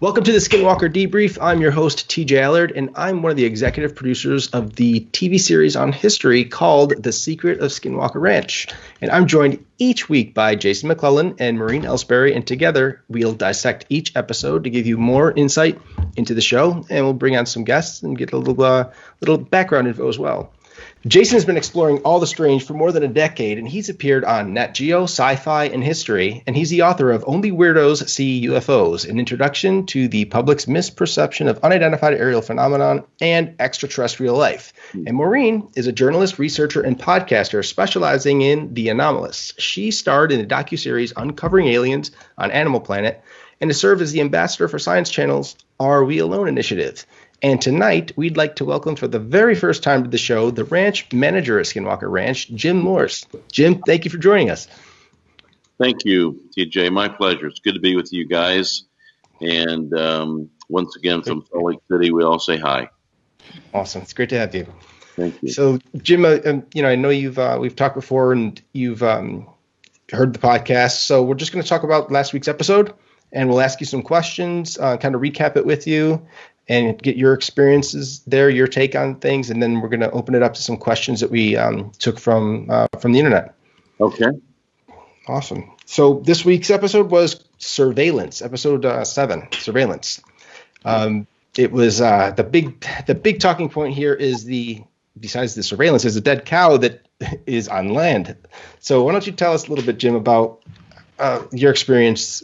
Welcome to the Skinwalker Debrief. I'm your host, TJ Allard, and I'm one of the executive producers of the TV series on history called The Secret of Skinwalker Ranch. And I'm joined each week by Jason McClellan and Maureen Elsberry, and together we'll dissect each episode to give you more insight into the show, and we'll bring on some guests and get a little background info as well. Jason has been exploring all the strange for more than a decade, and he's appeared on Nat Geo, Sci-Fi, and History, and he's the author of Only Weirdos See UFOs, an introduction to the public's misperception of unidentified aerial phenomenon and extraterrestrial life. And Maureen is a journalist, researcher, and podcaster specializing in the anomalous. She starred in the docuseries Uncovering Aliens on Animal Planet and has served as the ambassador for Science Channel's Are We Alone initiative. And tonight, we'd like to welcome for the very first time to the show, the ranch manager at Skinwalker Ranch, Jim Morse. Jim, thank you for joining us. Thank you, TJ. My pleasure. It's good to be with you guys. And once again, from Salt Lake City, we all say hi. Awesome. It's great to have you. Thank you. So, Jim, I know we've talked before and you've heard the podcast. So we're just going to talk about last week's episode, and we'll ask you some questions, kind of recap it with you, and get your experiences there, your take on things, and then we're going to open it up to some questions that we took from the internet. Okay. Awesome. So this week's episode was Surveillance, episode 7, Surveillance. It was the big talking point here is besides the surveillance, is a dead cow that is on land. So why don't you tell us a little bit, Jim, about your experience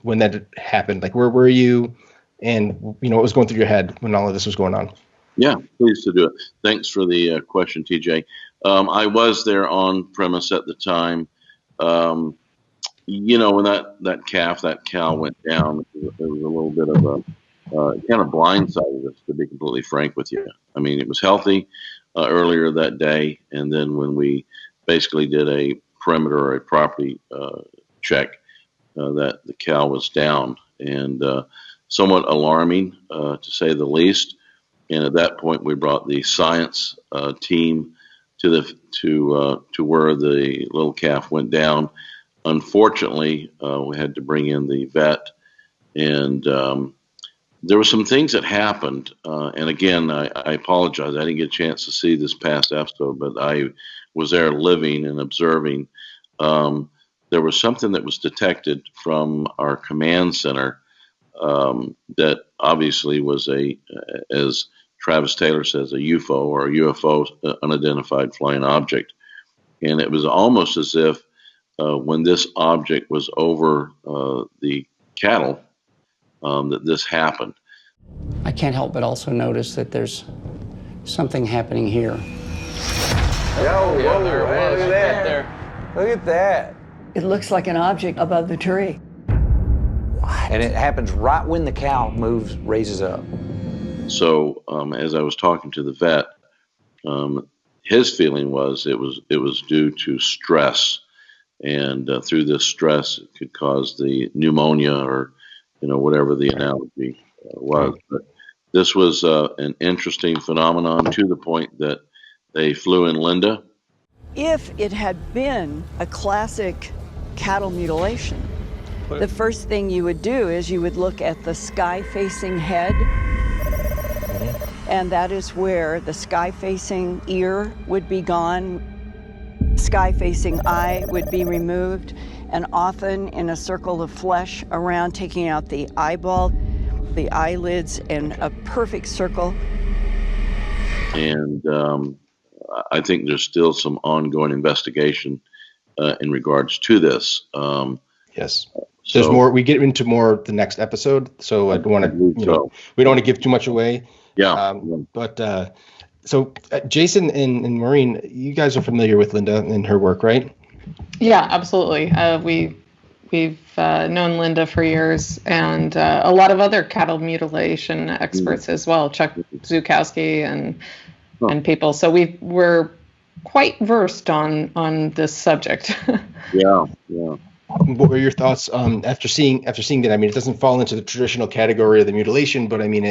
when that happened? Like, where were you? And, what was going through your head when all of this was going on? Yeah, pleased to do it. Thanks for the question, TJ. I was there on premise at the time. When that cow went down, there was a little bit of a kind of blindsided us, to be completely frank with you. I mean, it was healthy earlier that day. And then when we basically did a perimeter or a property check, that the cow was down. And somewhat alarming, to say the least. And at that point, we brought the science team to where the little calf went down. Unfortunately, we had to bring in the vet, and there were some things that happened. And again, I apologize. I didn't get a chance to see this past episode, but I was there living and observing. There was something that was detected from our command center that obviously was as Travis Taylor says, a UFO or a UFO, unidentified flying object. And it was almost as if when this object was over the cattle, that this happened. I can't help but also notice that there's something happening here. Whoa, look at that. Look at that. It looks like an object above the tree. And it happens right when the cow raises up. So as I was talking to the vet, his feeling was it was due to stress, and through this stress it could cause the pneumonia or whatever the analogy was. But this was an interesting phenomenon to the point that they flew in Linda. If it had been a classic cattle mutilation, the first thing you would do is you would look at the sky-facing head, and that is where the sky-facing ear would be gone, sky-facing eye would be removed, and often in a circle of flesh around, taking out the eyeball, the eyelids, in a perfect circle. And I think there's still some ongoing investigation in regards to this. Yes. There's more. We get into more the next episode, so I don't want to. We don't want to give too much away. Yeah. So Jason and Maureen, you guys are familiar with Linda and her work, right? Yeah, absolutely. We've known Linda for years, and a lot of other cattle mutilation experts as well, Chuck Zukowski and people. So we're quite versed on this subject. Yeah. What were your thoughts after seeing that? I mean, it doesn't fall into the traditional category of the mutilation, but I mean,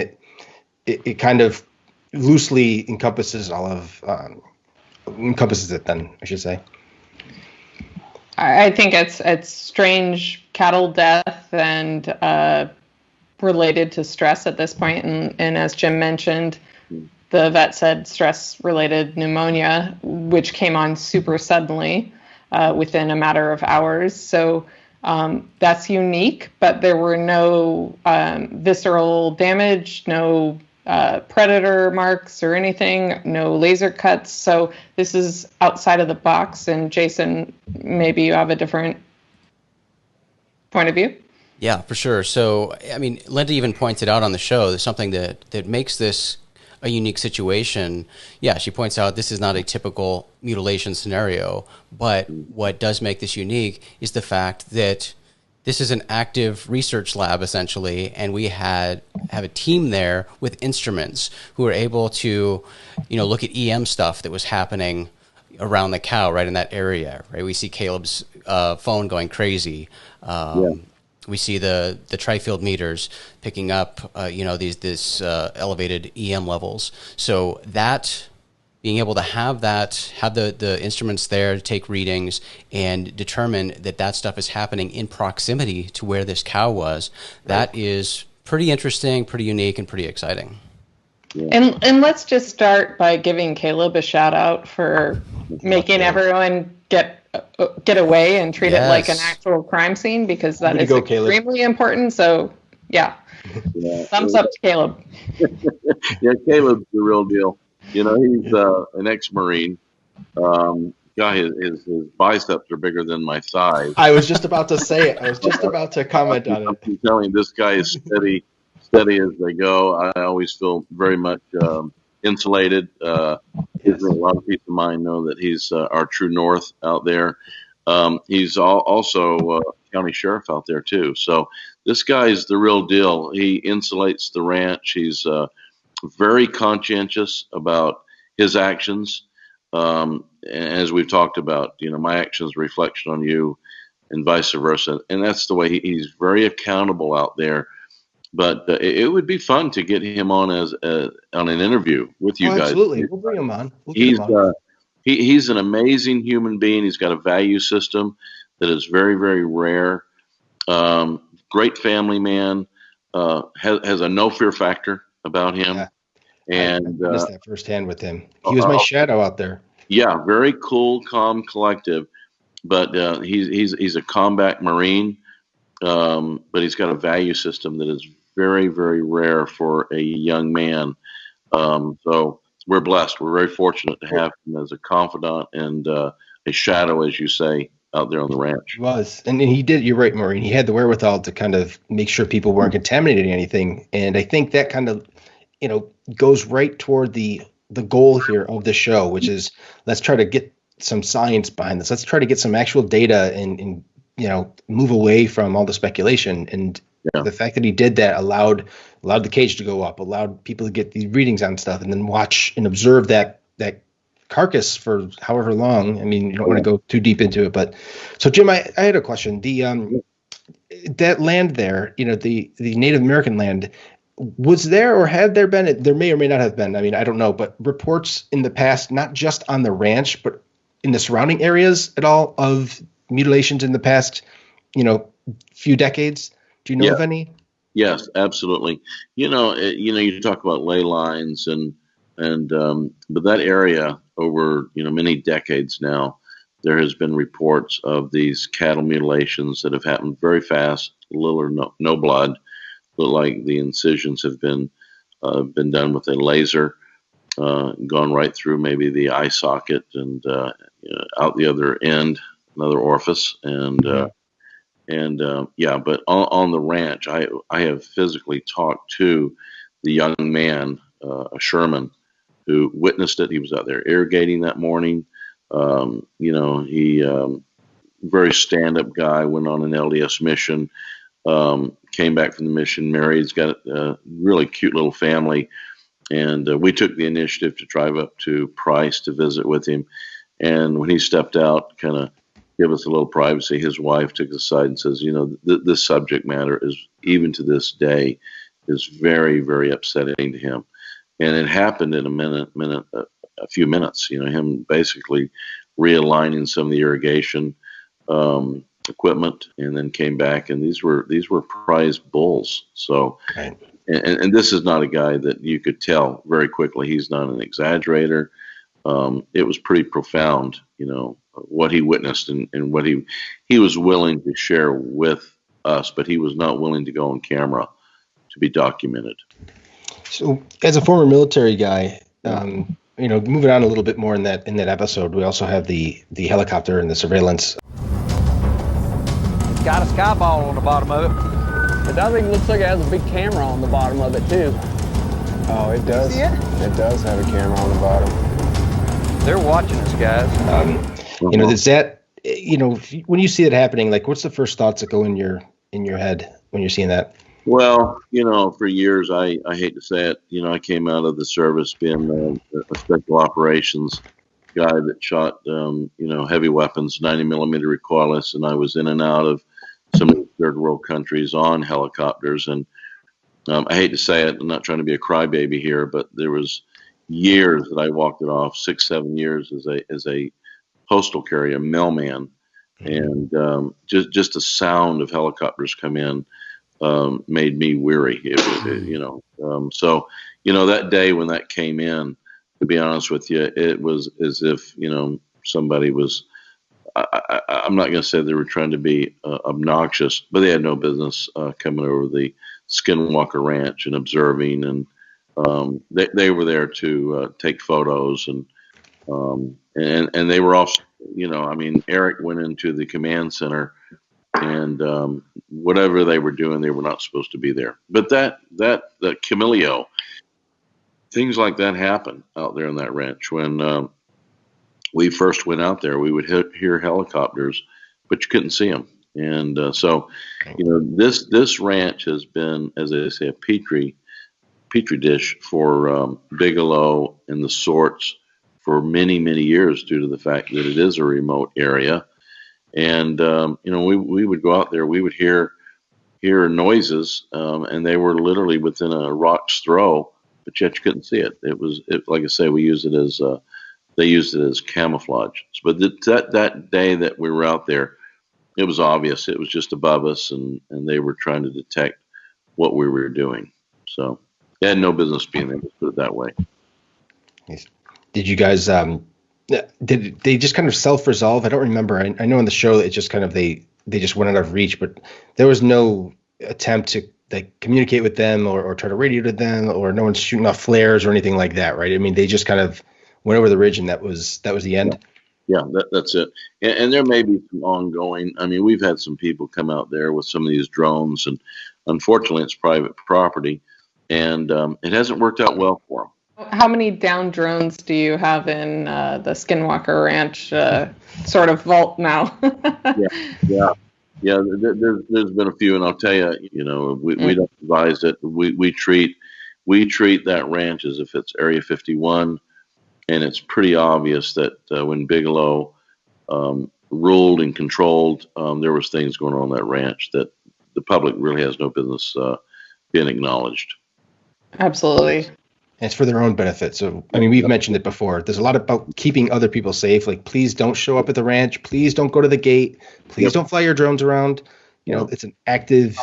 it kind of loosely encompasses encompasses it. Then I should say. I think it's strange cattle death and related to stress at this point, and as Jim mentioned, the vet said stress-related pneumonia, which came on super suddenly within a matter of hours. So that's unique, but there were no visceral damage, no predator marks or anything, no laser cuts. So this is outside of the box. And Jason, maybe you have a different point of view? Yeah, for sure. So, I mean, Linda even pointed out on the show, there's something that makes this a unique situation. Yeah, she points out this is not a typical mutilation scenario, but what does make this unique is the fact that this is an active research lab, essentially, and we have a team there with instruments who are able to, look at EM stuff that was happening around the cow right in that area, right? We see Caleb's phone going crazy. We see the tri-field meters picking up, these elevated EM levels. So that being able to have the instruments there to take readings and determine that stuff is happening in proximity to where this cow was, that is pretty interesting, pretty unique, and pretty exciting. Yeah. And let's just start by giving Caleb a shout out for making everyone get away and treat it like an actual crime scene, because that is extremely important. So thumbs up to Caleb. Yeah, Caleb's the real deal. He's an ex-Marine. His biceps are bigger than my thighs. I was just about to say it. I was just about to comment on it. I'm telling you, this guy is steady as they go. I always feel very much insulated. Gives me a lot of peace of mind, know that he's our true north out there. He's also county sheriff out there too. So this guy is the real deal. He insulates the ranch. He's very conscientious about his actions. And as we've talked about, my actions reflection on you and vice versa. And that's the way he's very accountable out there. But it would be fun to get him on on an interview with you guys. Absolutely. We'll bring him on. He's an amazing human being. He's got a value system that is very, very rare. Great family man. Has a no fear factor about him. Yeah. And I missed that firsthand with him. He was my shadow out there. Yeah, very cool, calm, collective. But he's a combat Marine. But he's got a value system that is very, very rare for a young man. So we're blessed. We're very fortunate to have him as a confidant and a shadow, as you say, out there on the ranch. He was. And he did. You're right, Maureen. He had the wherewithal to kind of make sure people weren't contaminating anything. And I think that kind of, goes right toward the goal here of the show, which is let's try to get some science behind this. Let's try to get some actual data and move away from all the speculation. And the fact that he did that allowed the cage to go up, allowed people to get these readings on stuff, and then watch and observe that carcass for however long. I mean, you don't want to go too deep into it, but so Jim, I had a question. That land there, the Native American land, was there or had there been? There may or may not have been. I mean, I don't know, but reports in the past, not just on the ranch, but in the surrounding areas at all of mutilations in the past, few decades. Do you know of any? Yes, absolutely. You talk about ley lines but that area over, many decades now, there has been reports of these cattle mutilations that have happened very fast, little or no blood, look like the incisions have been done with a laser, gone right through maybe the eye socket and out the other end, another orifice, but on the ranch, I have physically talked to the young man, Sherman, who witnessed it. He was out there irrigating that morning. He very stand-up guy, went on an LDS mission, came back from the mission, married. He's got a really cute little family. And we took the initiative to drive up to Price to visit with him. And when he stepped out, kind of give us a little privacy, his wife took us aside and says, this subject matter is, even to this day, is very, very upsetting to him. And it happened in a few minutes, him basically realigning some of the irrigation, equipment, and then came back, and these were prize bulls. So, and this is not a guy that you could tell very quickly. He's not an exaggerator. It was pretty profound, what he witnessed and what he was willing to share with us, but he was not willing to go on camera to be documented. So, as a former military guy, moving on a little bit more in that episode, we also have the helicopter and the surveillance. It's got a sky ball on the bottom of it. It does even look like it has a big camera on the bottom of it too. Oh, it does. See it? It does have a camera on the bottom. They're watching us, guys. Is that, when you see it happening, like, what's the first thoughts that go in your head when you're seeing that? Well, for years, I hate to say it, I came out of the service being a special operations guy that shot, heavy weapons, 90 millimeter recoilless, and I was in and out of some of the third world countries on helicopters. And I hate to say it, I'm not trying to be a crybaby here, but there was years that I walked it off, 6-7 years as a postal carrier, mailman, and just the sound of helicopters come in made me weary. So that day when that came in, to be honest with you, it was as if somebody was. I'm not going to say they were trying to be obnoxious, but they had no business coming over the Skinwalker Ranch and observing, and they were there to take photos, and they were all, Eric went into the command center, and whatever they were doing, they were not supposed to be there. But that Camillio, things like that happen out there on that ranch. When we first went out there, we would hear helicopters, but you couldn't see them. And so this ranch has been, as I say, a petri dish for Bigelow and the Sorts for many, many years, due to the fact that it is a remote area. And we would go out there, we would hear noises, and they were literally within a rock's throw, but yet you couldn't see it. It was like I say, we used it as they used it as camouflage. But that day that we were out there, it was obvious. It was just above us, and they were trying to detect what we were doing. So they had no business being there, let's put it that way. Did you guys, did they just kind of self-resolve? I don't remember. I know in the show it just kind of, they just went out of reach, but there was no attempt to communicate with them or try to radio to them, or no one's shooting off flares or anything like that, right? I mean, they just kind of went over the ridge, and that was the end. Yeah, that's it. And there may be some ongoing. I mean, we've had some people come out there with some of these drones, and unfortunately, it's private property, and it hasn't worked out well for them. How many down drones do you have in the Skinwalker Ranch sort of vault now? Yeah. There's been a few, and I'll tell you, we don't advise it. We treat that ranch as if it's Area 51. And it's pretty obvious that when Bigelow ruled and controlled, there was things going on that ranch that the public really has no business being acknowledged. Absolutely. And it's for their own benefit. So, I mean, we've mentioned it before. There's a lot about keeping other people safe. Like, please don't show up at the ranch. Please don't go to the gate. Please don't fly your drones around. It's an active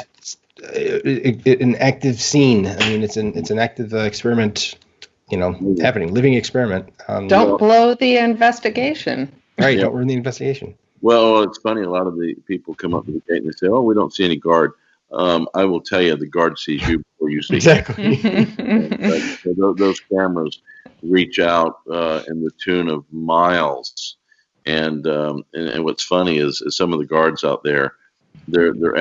scene. I mean, it's an active experiment. Happening, living experiment. Don't blow the investigation. Right, don't ruin the investigation. Well, it's funny. A lot of the people come up to the gate and they say, "Oh, we don't see any guard." I will tell you, the guard sees you before you see exactly. So those cameras reach out in the tune of miles, and what's funny is some of the guards out there, they're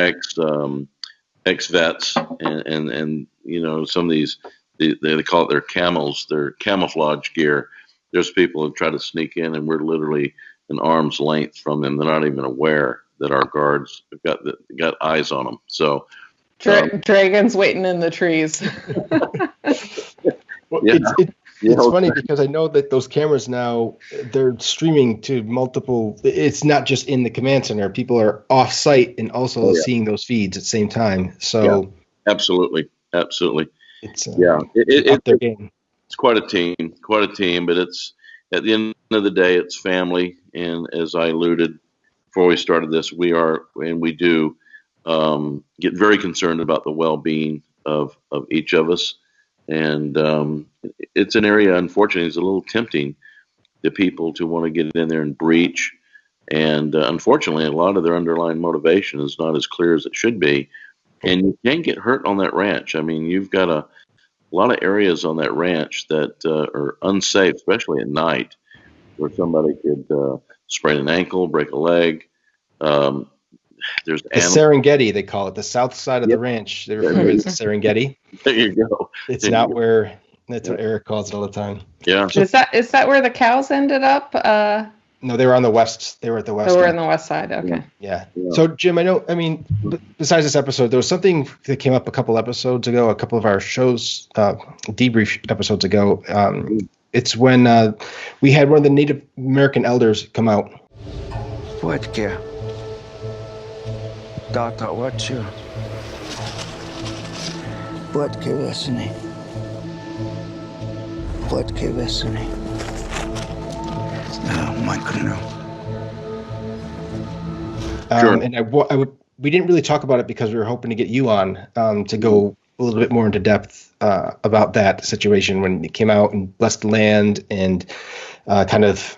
ex-vets, and some of these. They call it their camels, their camouflage gear. There's people who try to sneak in, and we're literally an arm's length from them. They're not even aware that our guards have got eyes on them. So, dragons waiting in the trees. It's funny because I know that those cameras now, they're streaming to multiple. It's not just in the command center. People are off site and also seeing those feeds at the same time. So, absolutely. It's it's their game. It's quite a team, but it's at the end of the day, it's family. And as I alluded, before we started this, we do get very concerned about the well-being of each of us. And it's an area, unfortunately, is a little tempting to people to want to get in there and breach. And unfortunately, a lot of their underlying motivation is not as clear as it should be. And you can get hurt on that ranch. I mean, you've got a lot of areas on that ranch that are unsafe, especially at night, where somebody could sprain an ankle, break a leg. There's the Serengeti, they call it, the south side of the ranch. They refer to it as the Serengeti. There you go. It's not where, that's what Eric calls it all the time. Yeah. Is that where the cows ended up? No, they were on the west. They were at the west. They were on the west side. Okay. Yeah. So, Jim, besides this episode, there was something that came up a couple episodes ago, a couple of our shows, debrief episodes ago. It's when we had one of the Native American elders come out. What, care? Doctor, what you? What ke vesne? What ke vesne? Sure. And we didn't really talk about it because we were hoping to get you on to go a little bit more into depth about that situation when it came out and blessed the land and kind of,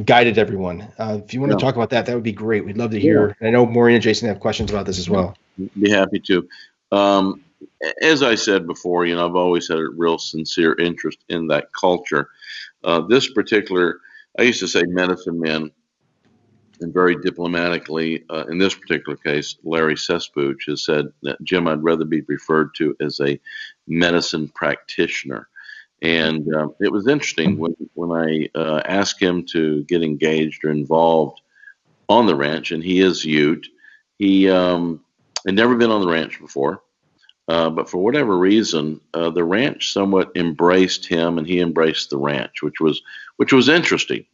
guided everyone. If you want to talk about that, that would be great. We'd love to hear. I know Maureen and Jason have questions about this as well. Be happy to. As I said before, I've always had a real sincere interest in that culture. This particular, I used to say medicine men, and very diplomatically, in this particular case, Larry Sesbuch has said that, Jim, I'd rather be referred to as a medicine practitioner. And it was interesting when I asked him to get engaged or involved on the ranch, and he is Ute. He had never been on the ranch before, but for whatever reason, the ranch somewhat embraced him, and he embraced the ranch, which was interesting.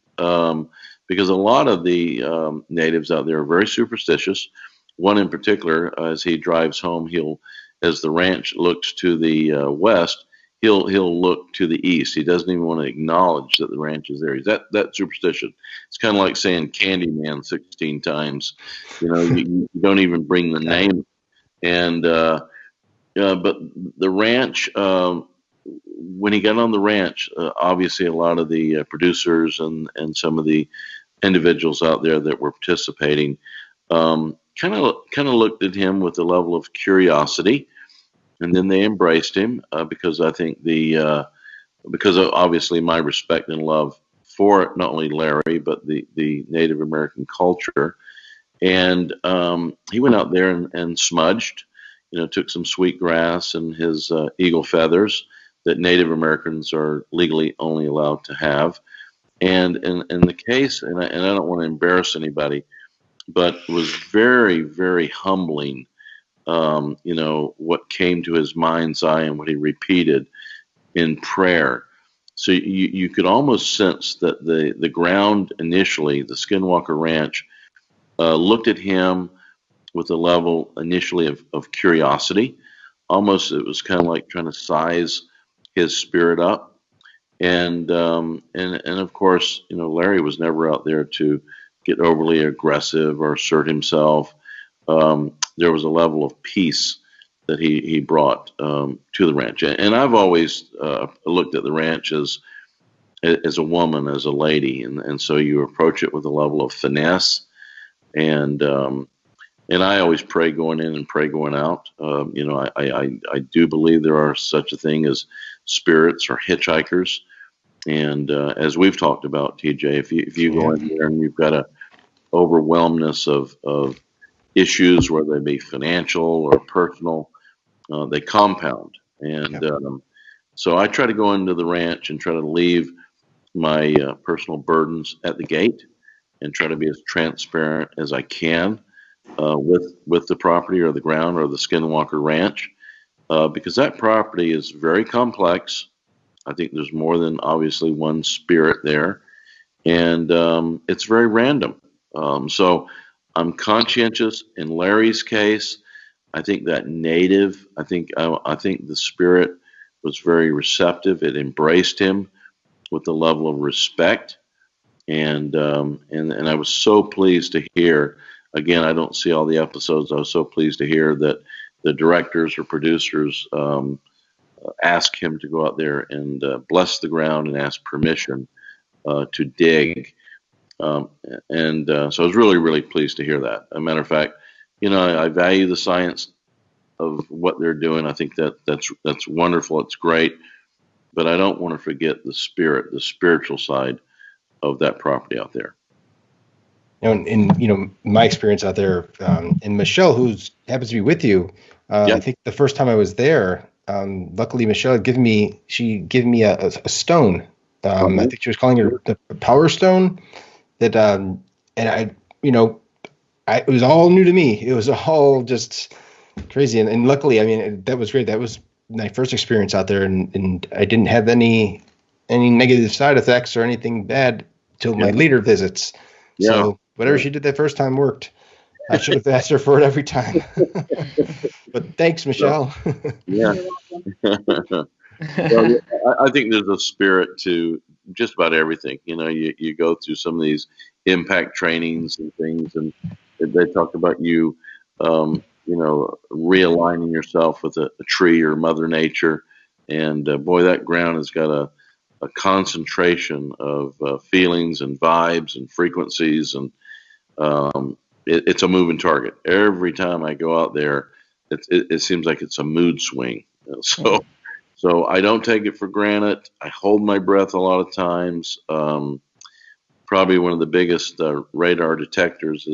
Because a lot of the natives out there are very superstitious. One in particular, as he drives home, as the ranch looks to the west, he'll look to the east. He doesn't even want to acknowledge that the ranch is there. He's that superstition. It's kind of like saying Candyman 16 times. You don't even bring the name. And but the ranch. When he got on the ranch, obviously a lot of the producers and some of the individuals out there that were participating kind of looked at him with a level of curiosity, and then they embraced him because I think because of obviously my respect and love for not only Larry but the Native American culture, and he went out there and smudged, took some sweet grass and his eagle feathers that Native Americans are legally only allowed to have. And in the case, and I don't want to embarrass anybody, but it was very, very humbling, what came to his mind's eye and what he repeated in prayer. So you could almost sense that the ground initially, the Skinwalker Ranch, looked at him with a level initially of curiosity. Almost it was kind of like trying to size his spirit up. And of course, Larry was never out there to get overly aggressive or assert himself. There was a level of peace that he brought to the ranch. And I've always looked at the ranch as a woman, as a lady. And so you approach it with a level of finesse. And I always pray going in and pray going out. I do believe there are such a thing as spirits or hitchhikers. And as we've talked about, TJ, if you go in there and you've got a overwhelmness of issues, whether they be financial or personal, they compound. And so I try to go into the ranch and try to leave my personal burdens at the gate and try to be as transparent as I can with the property or the ground or the Skinwalker Ranch, because that property is very complex. I think there's more than obviously one spirit there, and it's very random. So I'm conscientious. In Larry's case, I think that native, I think the spirit was very receptive. It embraced him with a level of respect, and I was so pleased to hear. Again, I don't see all the episodes. I was so pleased to hear that the directors or producers asked him to go out there and bless the ground and ask permission to dig. So I was really, really pleased to hear that. As a matter of fact, I value the science of what they're doing. I think that's wonderful. It's great, but I don't want to forget the spiritual side of that property out there. In my experience out there, and Michelle, who happens to be with you, I think the first time I was there, luckily Michelle had given me a stone. I think she was calling it the Power Stone. That and it was all new to me. It was all just crazy, and luckily, I mean, that was great. That was my first experience out there, and I didn't have any negative side effects or anything bad till my later visits. Yeah. So whatever she did that first time worked. I should have asked her for it every time. But thanks, Michelle. Yeah. Well, I think there's a spirit to just about everything. You go through some of these impact trainings and things, and they talk about you, realigning yourself with a tree or Mother Nature. And boy, that ground has got a concentration of feelings and vibes and frequencies, and it's a moving target. Every time I go out there, it seems like it's a mood swing. So I don't take it for granted. I hold my breath a lot of times. Probably one of the biggest radar detectors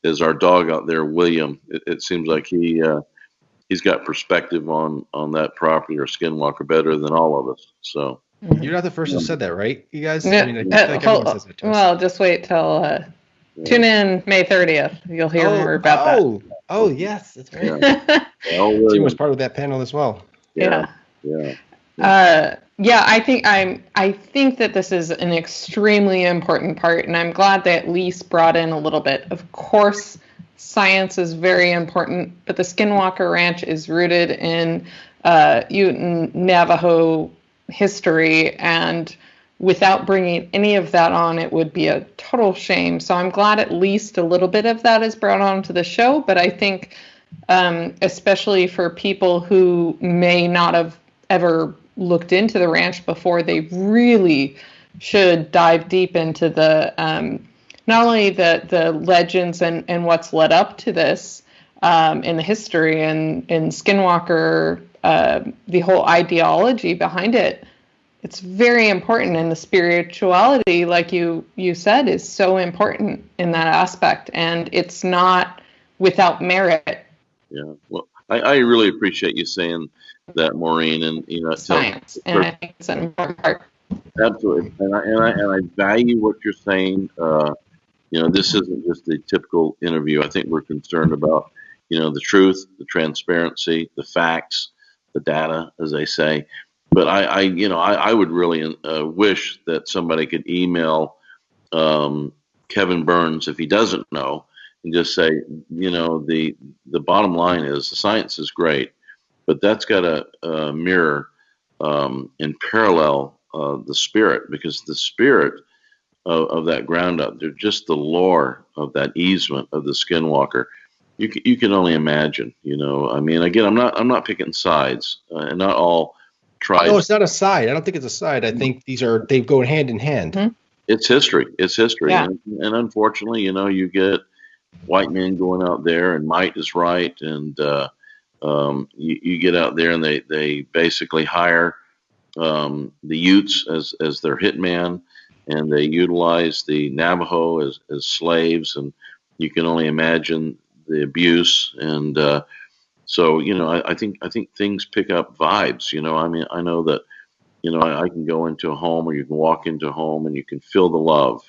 is our dog out there, William. It seems like he's got perspective on that property or Skinwalker better than all of us. So you're not the first who said that, right? You guys. Yeah. I mean, I feel like everyone says it to us. Well, just wait till tune in May 30th. You'll hear more about that. Oh, yes, that's right. Yeah. Jim was part of that panel as well. Yeah. I think that this is an extremely important part, and I'm glad they at least brought in a little bit. Of course, science is very important, but the Skinwalker Ranch is rooted in Ute Navajo history, and without bringing any of that on, it would be a total shame. So I'm glad at least a little bit of that is brought onto the show, but I think especially for people who may not have ever looked into the ranch before, they really should dive deep into the not only the legends and what's led up to this in the history and in Skinwalker, the whole ideology behind it. It's very important, and the spirituality, like you said, is so important in that aspect, and it's not without merit. Yeah, well, I really appreciate you saying that, Maureen, and science, and I think it's an important part. Absolutely, and I value what you're saying. This isn't just a typical interview. I think we're concerned about the truth, the transparency, the facts, the data, as they say. But I would really wish that somebody could email Kevin Burns if he doesn't know, and just say, the bottom line is the science is great, but that's got to mirror and parallel the spirit, because the spirit of that ground up there, just the lore of that easement of the Skinwalker, you can only imagine. I mean, again, I'm not picking sides, and not all tribes. No, it's not a side. I don't think it's a side. I think they go hand in hand. Mm-hmm. It's history. Yeah. And unfortunately, you get white men going out there, and might is right, and you get out there, and they basically hire the Utes as their hitman, and they utilize the Navajo as slaves, and you can only imagine the abuse. And so I think things pick up vibes. I mean, I know that I can go into a home, or you can walk into a home, and you can feel the love.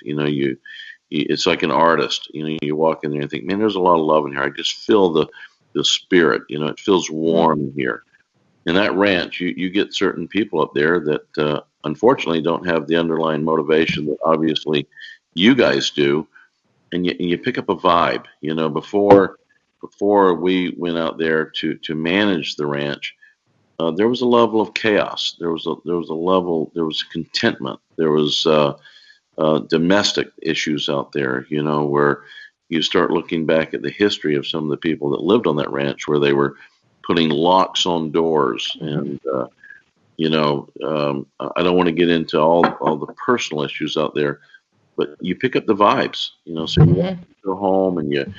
It's like an artist. You walk in there and think, man, there's a lot of love in here. I just feel the spirit. It feels warm in here. In that ranch, you get certain people up there that unfortunately don't have the underlying motivation that obviously you guys do, and you pick up a vibe. Before we went out there to manage the ranch, there was a level of chaos. There was contentment. There was domestic issues out there, where you start looking back at the history of some of the people that lived on that ranch, where they were putting locks on doors. And, I don't want to get into all the personal issues out there, but you pick up the vibes, so you go home and you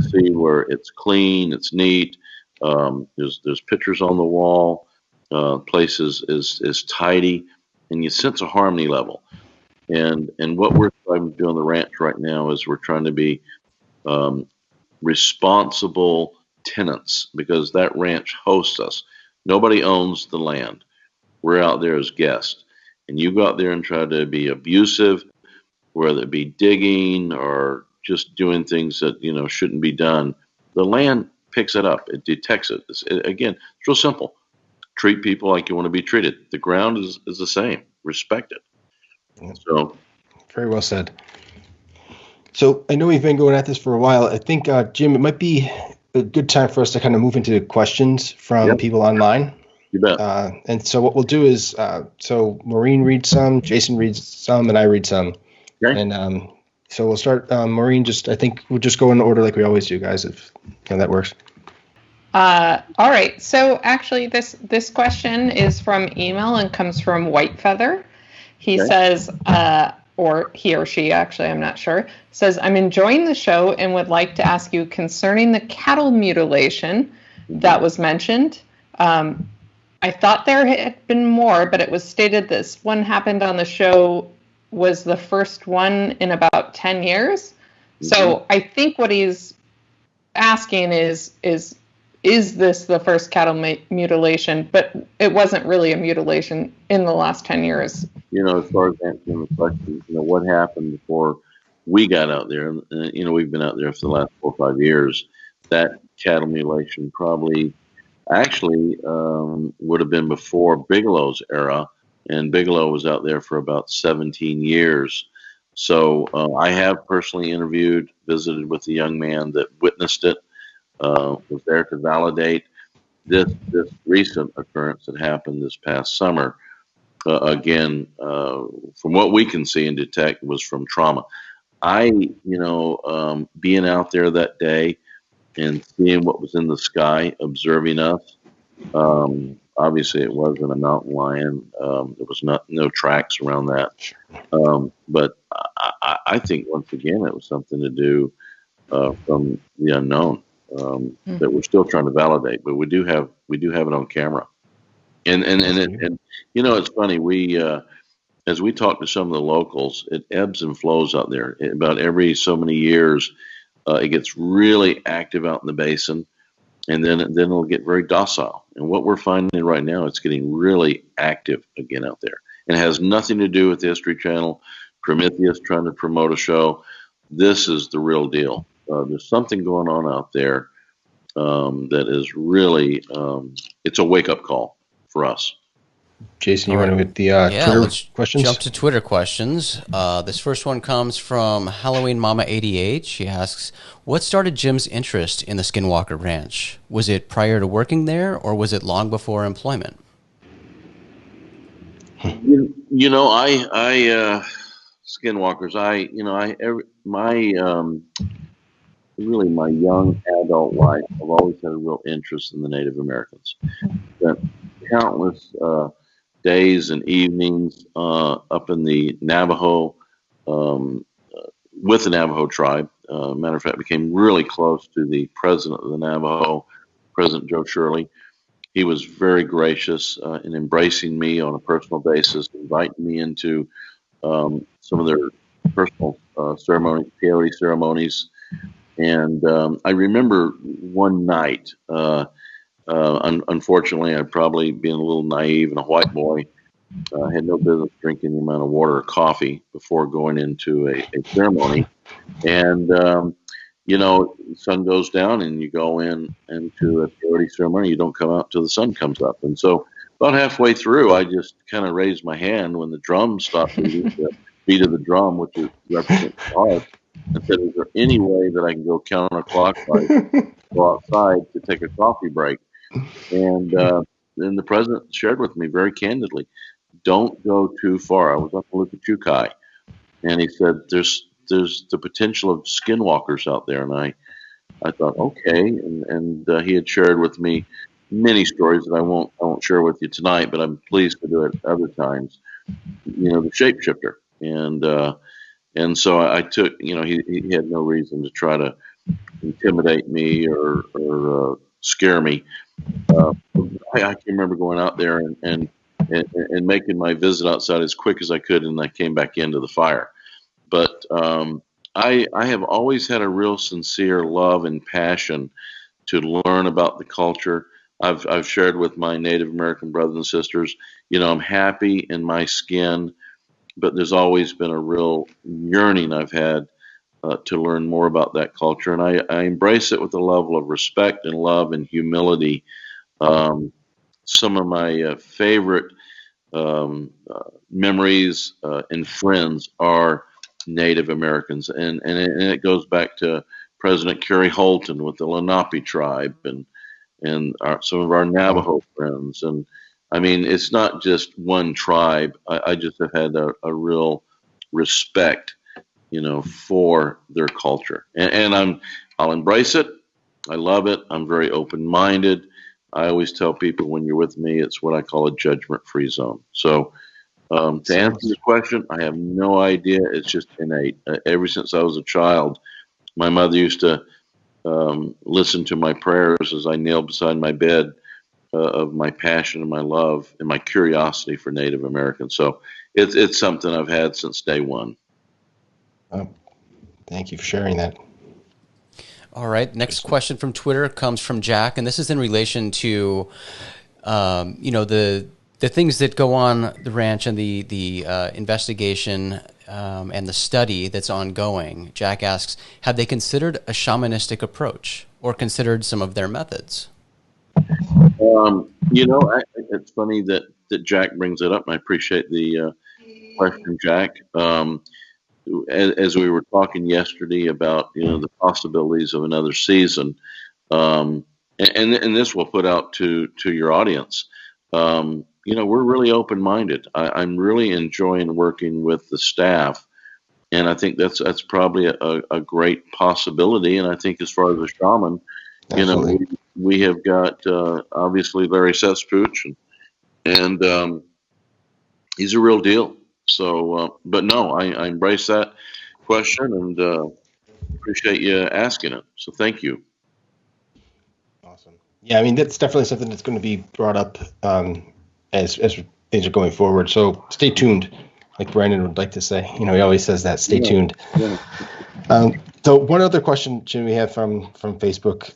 see where it's clean, it's neat. There's pictures on the wall, place is tidy, and you sense a harmony level. And what we're trying to do on the ranch right now is we're trying to be responsible tenants, because that ranch hosts us. Nobody owns the land. We're out there as guests. And you go out there and try to be abusive, whether it be digging or just doing things that, shouldn't be done. The land picks it up. It detects it. Again, it's real simple. Treat people like you want to be treated. The ground is the same. Respect it. So, very well said. So I know we've been going at this for a while. I think, Jim, it might be a good time for us to kind of move into questions from people online. You bet. And so what we'll do is, so Maureen reads some, Jason reads some, and I read some. Okay. And so we'll start. Maureen, I think we'll just go in order like we always do, guys, if that works. All right. So actually, this question is from email and comes from Whitefeather. He says, or he or she, actually, I'm not sure, says, I'm enjoying the show and would like to ask you concerning the cattle mutilation that was mentioned. I thought there had been more, but it was stated this one happened on the show was the first one in about 10 years. So I think what he's asking is this the first cattle mutilation? But it wasn't really a mutilation in the last 10 years. As far as answering the question, what happened before we got out there, we've been out there for the last 4 or 5 years. That cattle mutilation probably actually would have been before Bigelow's era, and Bigelow was out there for about 17 years. So I have personally visited with the young man that witnessed it, was there to validate this recent occurrence that happened this past summer. Again, from what we can see and detect, was from trauma. Being out there that day and seeing what was in the sky, observing us. Obviously, it wasn't a mountain lion. There was no tracks around that. But I think once again it was something to do from the unknown that we're still trying to validate. But we do have it on camera. And it's funny. We as we talk to some of the locals, it ebbs and flows out there. About every so many years, it gets really active out in the basin, and then it'll get very docile. And what we're finding right now, it's getting really active again out there. And it has nothing to do with the History Channel, Prometheus trying to promote a show. This is the real deal. There's something going on out there that is really, it's a wake-up call for us. Jason, you want to hit the Twitter questions? Jump to Twitter questions. This first one comes from Halloween Mama 88. She asks, what started Jim's interest in the Skinwalker Ranch? Was it prior to working there, or was it long before employment? Skinwalkers, really my young adult life, I've always had a real interest in the Native Americans. Spent countless days and evenings up in the Navajo, with the Navajo tribe. Matter of fact, became really close to the president of the Navajo, President Joe Shirley. He was very gracious in embracing me on a personal basis, inviting me into some of their personal ceremonies, peyote ceremonies. And I remember one night, unfortunately, I'd probably been a little naive and a white boy. I had no business drinking the amount of water or coffee before going into a ceremony. And, the sun goes down and you go into a peyote ceremony. You don't come out until the sun comes up. And so about halfway through, I just kind of raised my hand when the drum stopped, the beat of the drum, which is represents the heart, and said, is there any way that I can go counterclockwise, go outside to take a coffee break? And then the president shared with me very candidly, don't go too far. I was up to look at Yukai. And he said, "There's the potential of skinwalkers out there." And I thought, okay, and he had shared with me many stories that I won't share with you tonight, but I'm pleased to do it other times. The shapeshifter, and so I took, he had no reason to try to intimidate me or scare me. I can remember going out there and making my visit outside as quick as I could, and I came back into the fire. But I have always had a real sincere love and passion to learn about the culture. I've shared with my Native American brothers and sisters, I'm happy in my skin, but there's always been a real yearning I've had to learn more about that culture. And I embrace it with a level of respect and love and humility. Some of my favorite memories and friends are Native Americans, and it goes back to President Kerry Holton with the Lenape tribe, and some of our Navajo friends, and I mean, it's not just one tribe. I just have had a real respect, for their culture, and I'll embrace it. I love it. I'm very open-minded. I always tell people, when you're with me, it's what I call a judgment-free zone. So to answer your question, I have no idea. It's just innate. Ever since I was a child, my mother used to listen to my prayers as I kneel beside my bed of my passion and my love and my curiosity for Native Americans. So it's something I've had since day one. Thank you for sharing that. All right. Next question from Twitter comes from Jack, and this is in relation to, the things that go on the ranch and the investigation and the study that's ongoing. Jack asks, have they considered a shamanistic approach or considered some of their methods? It's funny that Jack brings it up, and I appreciate the question, Jack. As we were talking yesterday about the possibilities of another season, and this will put out to your audience. We're really open-minded. I'm really enjoying working with the staff, and I think that's probably a great possibility. And I think as far as a shaman, we have got obviously Larry Sespuch, and he's a real deal. So, but no, I embrace that question and appreciate you asking it. So thank you. Awesome. Yeah, I mean, that's definitely something that's going to be brought up as things are going forward. So stay tuned, like Brandon would like to say. He always says that. Stay tuned. Yeah. So one other question, Jim, we have from Facebook.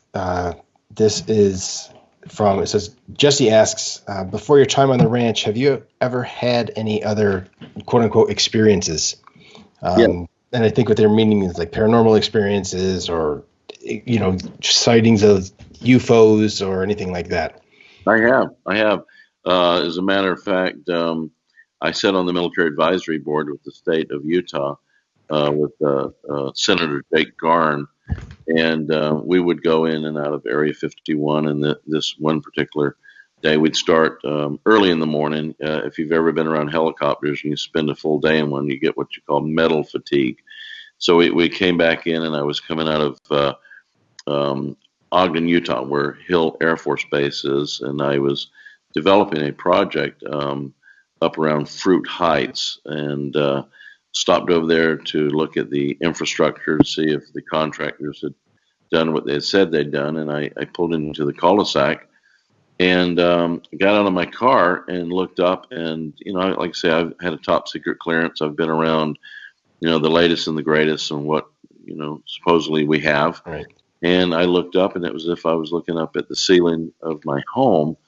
This is it says, Jesse asks, before your time on the ranch, have you ever had any other quote unquote experiences? And I think what they're meaning is like paranormal experiences or, sightings of UFOs or anything like that. I have. As a matter of fact, I sat on the military advisory board with the state of Utah with Senator Jake Garn. And we would go in and out of Area 51. And this one particular day, we'd start early in the morning. If you've ever been around helicopters and you spend a full day in one, you get what you call metal fatigue. So we came back in, and I was coming out of Ogden, Utah, where Hill Air Force Base is. And I was developing a project up around Fruit Heights, and stopped over there to look at the infrastructure to see if the contractors had done what they had said they'd done. And I pulled into the cul-de-sac and got out of my car and looked up. And, like I say, I've had a top secret clearance. I've been around, the latest and the greatest and what, supposedly we have. Right. And I looked up, and it was as if I was looking up at the ceiling of my home.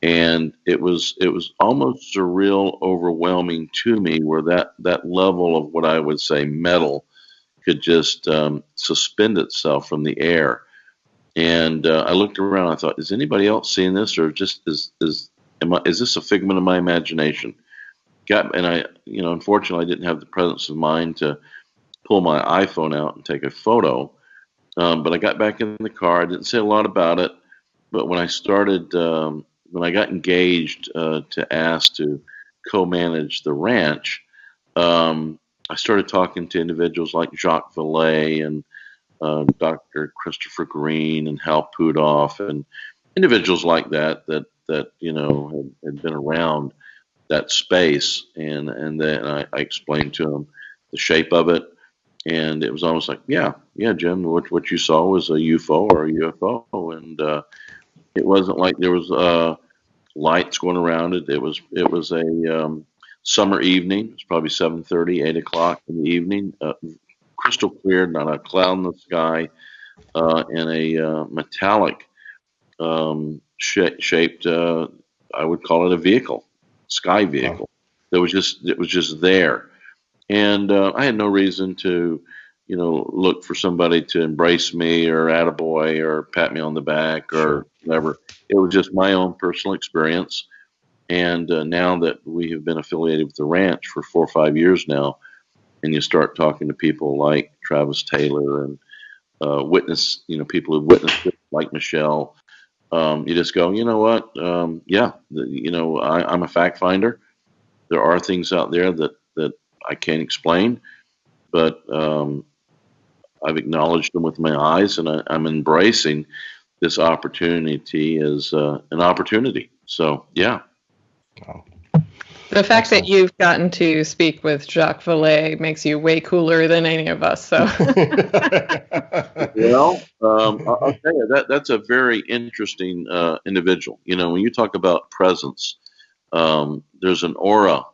And it was almost surreal, overwhelming to me, where that level of what I would say metal could just suspend itself from the air. And I looked around. I thought, is anybody else seeing this, or just is this a figment of my imagination? And I, unfortunately, I didn't have the presence of mind to pull my iPhone out and take a photo. But I got back in the car. I didn't say a lot about it, but when I started. When I got engaged to ask to co-manage the ranch, I started talking to individuals like Jacques Vallée and Dr. Christopher Green and Hal Puthoff and individuals like that had been around that space, and then I explained to them the shape of it, and it was almost like, yeah, Jim, what you saw was a UFO or a UFO, and it wasn't like there was lights going around it. It was a summer evening. It was probably 7:30, 8 o'clock in the evening, crystal clear, not a cloud in the sky, and a metallic shaped. I would call it a vehicle, sky vehicle. It was just there, and I had no reason to, look for somebody to embrace me or attaboy or pat me on the back or whatever. It was just my own personal experience. And now that we have been affiliated with the ranch for 4 or 5 years now, and you start talking to people like Travis Taylor and people who've witnessed it, like Michelle, you just go, you know what? I'm a fact finder. There are things out there that I can't explain, but I've acknowledged them with my eyes, and I'm embracing this opportunity as an opportunity. So, yeah. Wow. The fact that you've gotten to speak with Jacques Vallée makes you way cooler than any of us. So, well, I'll tell you that's a very interesting individual. When you talk about presence, there's an aura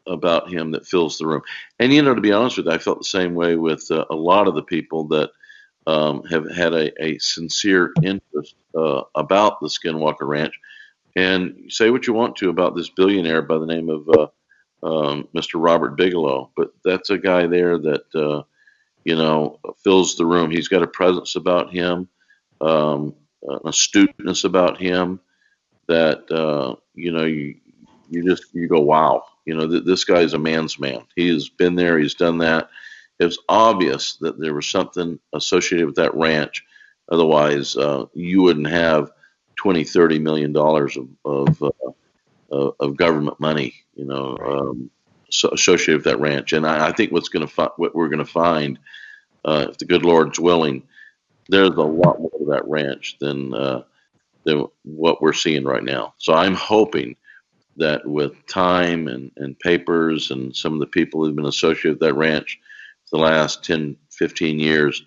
about him that fills the room. And to be honest with you, I felt the same way with a lot of the people that have had a sincere interest about the Skinwalker Ranch. And say what you want to about this billionaire by the name of Mr. Robert Bigelow, but that's a guy there that fills the room. He's got a presence about him, an astuteness about him that you go, wow. This guy's a man's man. He has been there. He's done that. It was obvious that there was something associated with that ranch. Otherwise, you wouldn't have $20-30 million of government money, associated with that ranch. And I think what we're going to find, if the good Lord's willing, there's a lot more to that ranch than what we're seeing right now. So I'm hoping that with time and papers and some of the people who've been associated with that ranch for the last 10, 15 years,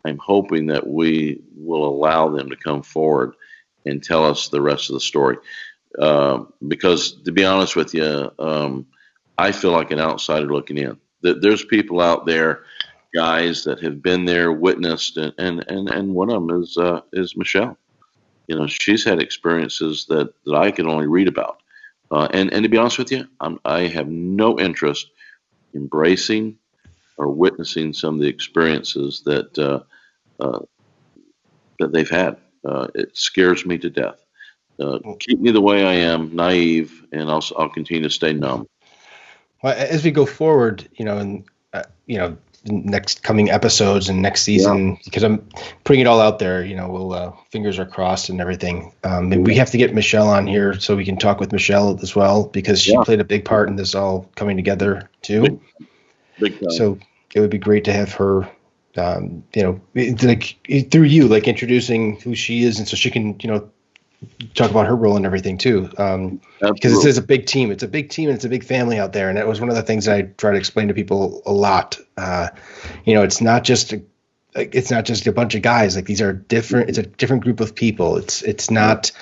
I'm hoping that we will allow them to come forward and tell us the rest of the story. Because to be honest with you, I feel like an outsider looking in. There's people out there, guys that have been there, witnessed, and one of them is Michelle. She's had experiences that I can only read about. And to be honest with you, I have no interest in embracing or witnessing some of the experiences that they've had. It scares me to death. Keep me the way I am, naive, and I'll continue to stay numb. Well, as we go forward, next coming episodes and next season, because I'm putting it all out there, we'll fingers are crossed and everything. And we have to get Michelle on here so we can talk with Michelle as well, because she played a big part in this all coming together too. Big time. So it would be great to have her, like through you, like introducing who she is, and so she can, talk about her role and everything too. Because it is a big team. It's a big team and it's a big family out there. And that was one of the things that I try to explain to people a lot. It's not just a bunch of guys. Like these are different. It's a different group of people. It's not.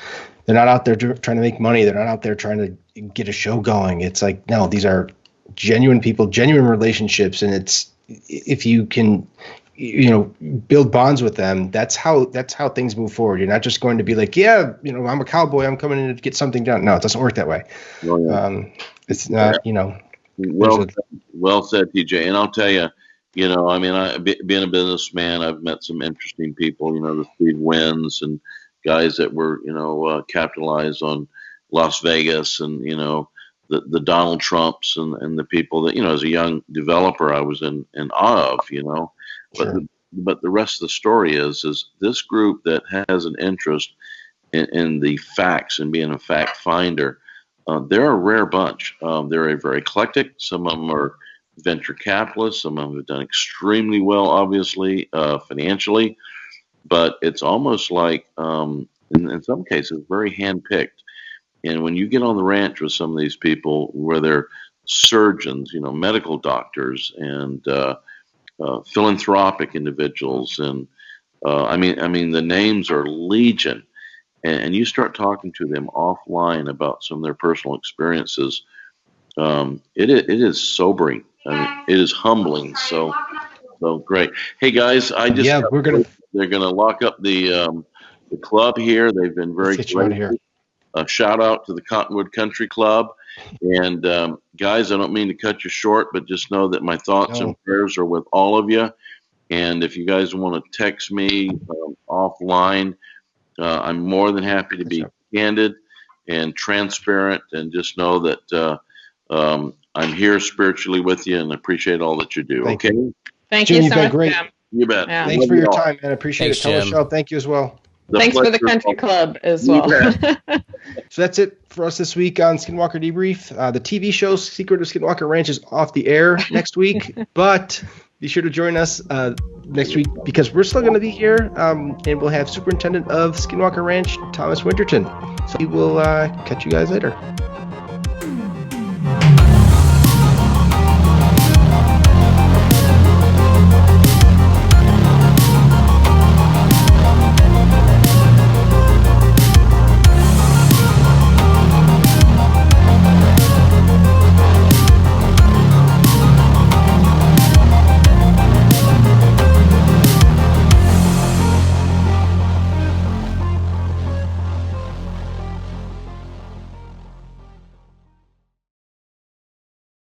They're not out there trying to make money. They're not out there trying to get a show going. It's like, no, these are genuine people, genuine relationships, and it's if you can, build bonds with them. That's how things move forward. You're not just going to be like, I'm a cowboy, I'm coming in to get something done. No, it doesn't work that way. Oh, yeah. It's not, Well said, TJ. And I'll tell you, being a businessman, I've met some interesting people. The Steve Wynns and guys that were, capitalized on Las Vegas, and the Donald Trumps and the people that as a young developer I was in awe of. Sure. But the rest of the story is this group that has an interest in the facts and being a fact finder. They're a rare bunch. They're very eclectic. Some of them are venture capitalists. Some of them have done extremely well, obviously, financially. But it's almost like, in some cases, very handpicked. And when you get on the ranch with some of these people, where they're surgeons, medical doctors, and philanthropic individuals, and I mean, the names are legion. And you start talking to them offline about some of their personal experiences. It is sobering. I mean, it is humbling. So great. Hey guys, they're gonna lock up the club here. They've been very great. A shout out to the Cottonwood Country Club. And guys, I don't mean to cut you short, but just know that my thoughts and prayers are with all of you. And if you guys want to text me offline, I'm more than happy to be candid and transparent, and just know that I'm here spiritually with you and appreciate all that you do. Thank okay? You. Thank Jim, you you've so been much, great. Jim. You bet. Yeah. Thanks for your time, man. I appreciate it. Tell the show. Thank you as well. Thanks for the country club as well. So that's it for us this week on Skinwalker Debrief. The TV show Secret of Skinwalker Ranch is off the air next week, but be sure to join us next week, because we're still going to be here, and we'll have Superintendent of Skinwalker Ranch, Thomas Winterton. So we will catch you guys later.